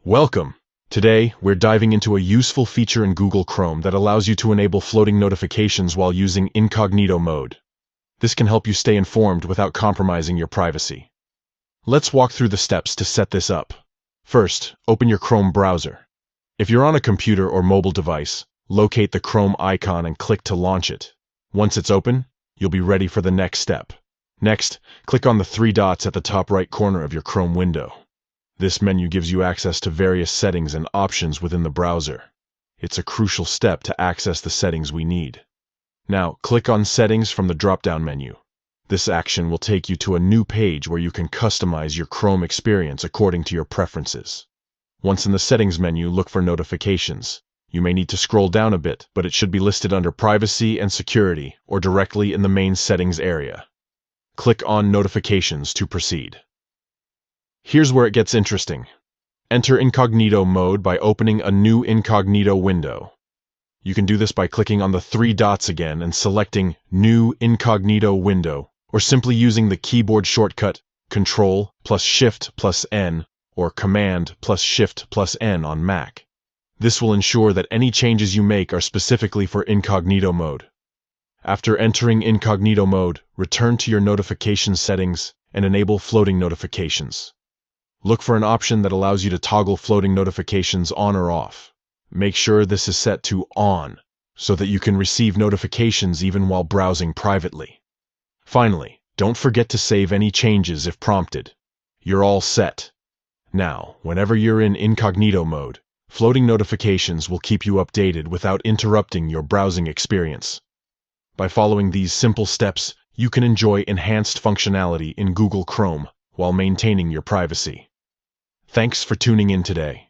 Welcome! Today, we're diving into a useful feature in Google Chrome that allows you to enable floating notifications while using Incognito mode. This can help you stay informed without compromising your privacy. Let's walk through the steps to set this up. First, open your Chrome browser. If you're on a computer or mobile device, locate the Chrome icon and click to launch it. Once it's open, you'll be ready for the next step. Next, click on the three dots at the top right corner of your Chrome window. This menu gives you access to various settings and options within the browser. It's a crucial step to access the settings we need. Now, click on Settings from the drop-down menu. This action will take you to a new page where you can customize your Chrome experience according to your preferences. Once in the Settings menu, look for Notifications. You may need to scroll down a bit, but it should be listed under Privacy and Security or directly in the main Settings area. Click on Notifications to proceed. Here's where it gets interesting. Enter Incognito mode by opening a new Incognito window. You can do this by clicking on the three dots again and selecting New Incognito Window, or simply using the keyboard shortcut Ctrl plus Shift plus N or Command plus Shift plus N on Mac. This will ensure that any changes you make are specifically for Incognito mode. After entering Incognito mode, return to your notification settings and enable floating notifications. Look for an option that allows you to toggle floating notifications on or off. Make sure this is set to On, so that you can receive notifications even while browsing privately. Finally, don't forget to save any changes if prompted. You're all set. Now, whenever you're in Incognito mode, floating notifications will keep you updated without interrupting your browsing experience. By following these simple steps, you can enjoy enhanced functionality in Google Chrome while maintaining your privacy. Thanks for tuning in today.